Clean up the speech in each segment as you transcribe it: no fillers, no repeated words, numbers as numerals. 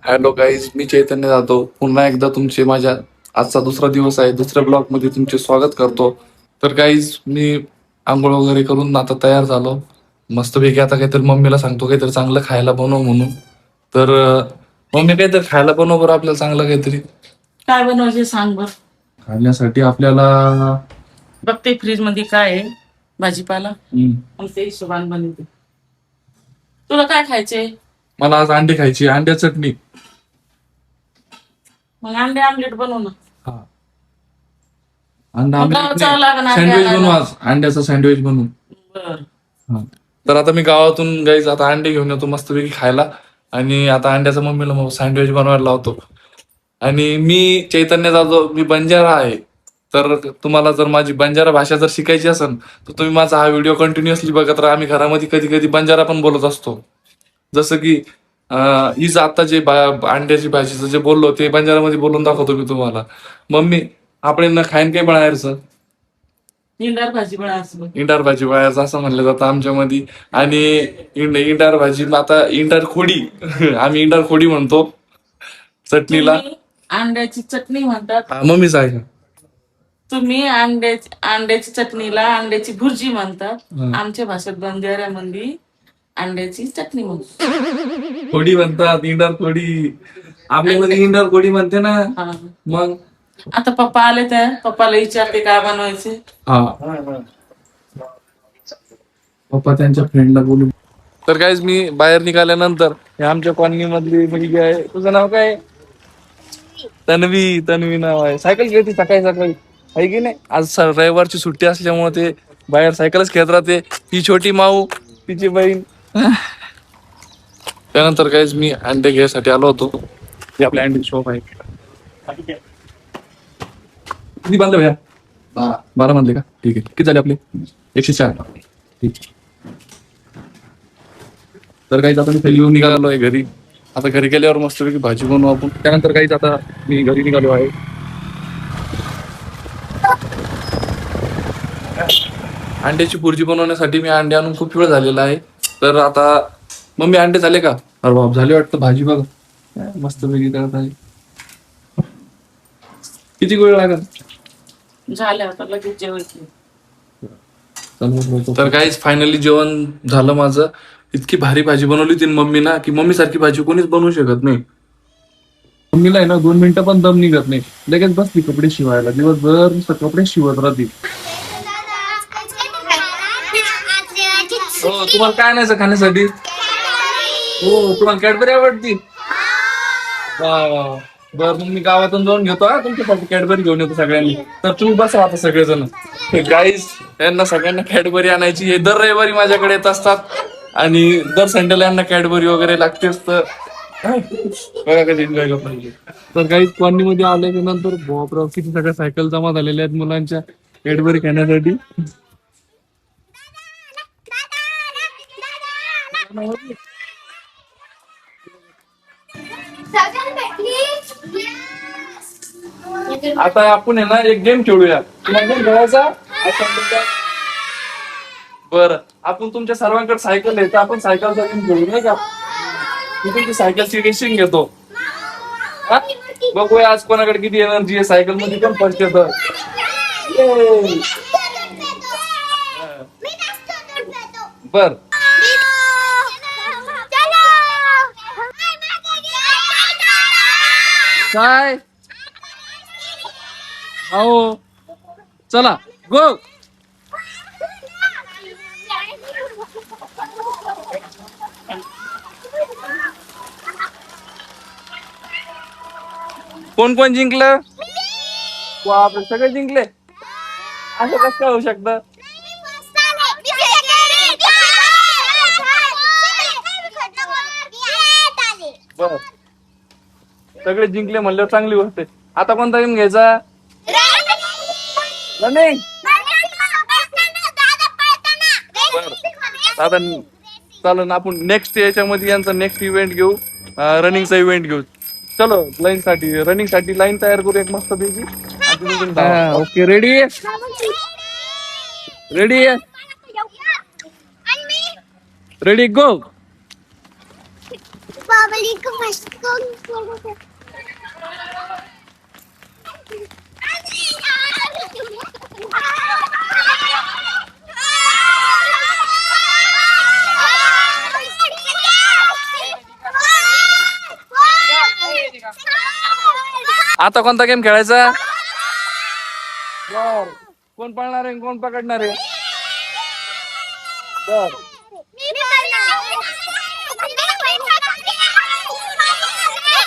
Hello guys, मी चैतन्य जाधव पुन्हा एकदा तुमचे माझ्या आजचा दुसरा दिवस आहे. दुसऱ्या ब्लॉग मध्ये तुमचे स्वागत करतो. तर गाईज, मी आंघोळ वगैरे करून आता तयार झालो. मस्तपैकी आता काहीतरी मम्मीला सांगतो काहीतरी चांगलं खायला बनव म्हणून. तर मम्मी काहीतरी खायला बनव बरं आपल्याला चांगलं काहीतरी. काय बनवायचे सांग बर. खाण्यासाठी आपल्याला बघते फ्रीज मध्ये काय आहे भाजीपाला, हम्म, मग ते हिशोबान बनवते. तुला काय खायचे? मला आज अंडे खायची, अंड्या चटणी. मग अंडे आमलेट बनव ना. हा, अंडा मग गावाचं लागण अंडे सँडविच आणायला. बनवू आज, अंड्याचा सँडविच बनवू. बर. हा. तर आता मी गावातून गाईज आता अंडे घेऊन येतो मस्तपैकी खायला. आणि आता अंड्याचा मम्मीला सँडविच बनवायला लावतो. आणि मी चैतन्य जाधव, मी बंजारा आहे. तर तुम्हाला जर माझी बंजारा भाषा जर शिकायची असेल तर तुम्ही माझा हा व्हिडिओ कंटिन्युअसली बघत राहा. आम्ही घरामध्ये कधी कधी बंजारा पण बोलत असतो. जसं की हीच आता जे अंड्याची भाजीचं जे बोललो ते बंजारामध्ये बोलून दाखवतो मी तुम्हाला. मम्मी आपण ना खाईन काही बाहेरचं इंडार भाजी बनवायचं बघ. इंडार भाजी बाहेरचं असं म्हणलं जातं आमच्यामध्ये. आणि इंडार भाजी आता इंडार खोडी आम्ही इंडार खोडी म्हणतो चटणीला. तुम्ही अंड्याची चटणी म्हणतात, मम्मीच आहे का? तुम्ही अंड्याची चटणीला अंड्याची भुर्जी म्हणतात. हा. आमच्या भाषेत बंजाऱ्यामध्ये अंड्याची चटणी म्हणतात. खोडी म्हणतात, इंडार खोडी. आपल्यामध्ये इंडार खोडी म्हणते ना. हा. मग आता पप्पा आले तर पप्पाला विचारते काय बनवायचे. हा, पप्पा त्यांच्या फ्रेंडला बोलून. तर काहीच मी बाहेर निघाल्यानंतर हे आमच्या कॉलनी मधली मुलगी आहे. तुझं नाव काय? तन्वी. तन्वी नाव आहे. सायकल खेळते सकाळी सकाळी, आहे की नाही? आज रविवारची सुट्टी असल्यामुळे ते बाहेर सायकलच खेळत राहते. ही छोटी माऊ, तिची बहीण. त्यानंतर काहीच मी अंडे घ्यायसाठी आलो होतो. हे आपल्या अंडी शॉप आहे. किती बांधले भैया? 12 बांधले का? ठीक आहे. किती झाले आपले? 104. ठीक. तर काहीच आता मी थैली घेऊन निघालो आहे घरी. आता घरी गेल्यावर मस्तपैकी भाजी बनवू आपण. त्यानंतर काहीच आता मी घरी निघालो आहे. अंड्याची भुर्जी बनवण्यासाठी मी अंडे आणून खूप वेळ झालेला आहे. तर आता मम्मी अंडे झाले का? अरे बाप, झाले वाटतं. भाजी बघा मस्त वेगळी करत आहे. किती वेळ लागेल? झाल्या आता लगेच जेवायचे. तर काहीच फायनली जेवण झालं माझं. इतकी भारी भाजी बनवली होती मम्मी ना, की मम्मी सारखी भाजी कोणीच बनवू शकत नाही. मम्मीला आहे ना 2 मिनिटं पण दम निघत नाही. लगेच बसली कपडे शिवायला. दिवसभर नुसतं कपडे शिवत राहते. हो, तुम्हाला काय आणायचं खाण्यासाठी? हो, तुम्हाला कॅडबरी आवडती? वा वा वा. बर, मग मी गावातून जाऊन घेतो हा तुमच्यासाठी कॅडबरी घेऊन येतो सगळ्यांनी. तर तुम्ही बसा आता सगळेजण. गाईज, यांना सगळ्यांना कॅडबरी आणायची. हे दर रविवारी माझ्याकडे येत असतात आणि दर संडेला यांना कॅडबरी वगैरे लागतेच. तर बघा कधी एन्जॉय करतो. तर काही कॉलनी मध्ये आले की नंतर बापरे किती सगळ्या सायकल जमा झालेल्या आहेत मुलांच्या कॅडबरी खाण्यासाठी. आता आपण आहे ना एक गेम खेळूया. तुला गेम खेळायचा? बर, आपण तुमच्या सर्वांकडे सायकल आहे तर आपण सायकलचा गेम खेळू नाही का? मी तुमची सायकलची रेसिंग घेतो. हा? बघूया आज कोणाकडे किती एनर्जी आहे. सायकल मध्ये पण फर्स्ट येतं. बर, काय? हो, चला गो. कोण कोण जिंकलं? बापरे, सगळे जिंकले. असं कसं काय होऊ शकतं? बर, सगळे जिंकले म्हणल्यावर चांगली गोष्ट आहे. आता कोणता गेम घ्यायचा? रनिंग. आता चालेल, आपण नेक्स्ट याच्यामध्ये यांचा नेक्स्ट इव्हेंट घेऊ. रनिंगचा इव्हेंट घेऊ. चलो, लाईन साठी रनिंग साठी लाईन तयार करू एक मस्त पैकी. Okay, ready? रेडी? रेडी गो. पब्लिक मस्त आता कोणता गेम खेळायचा? बर. कोण पळणार आहे कोण पकडणार आहे? बर.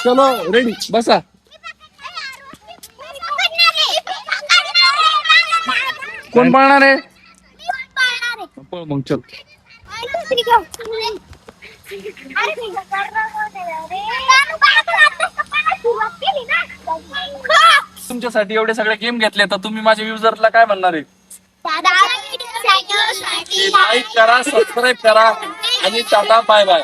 चलो रेडी बसा. कोण पळणार आहे? पळ मग चल. तुमच्यासाठी एवढे सगळे गेम घेतले तर तुम्ही माझ्या युजरला काय म्हणणार आहे? लाईक करा, सबस्क्राईब करा आणि टाटा बाय बाय.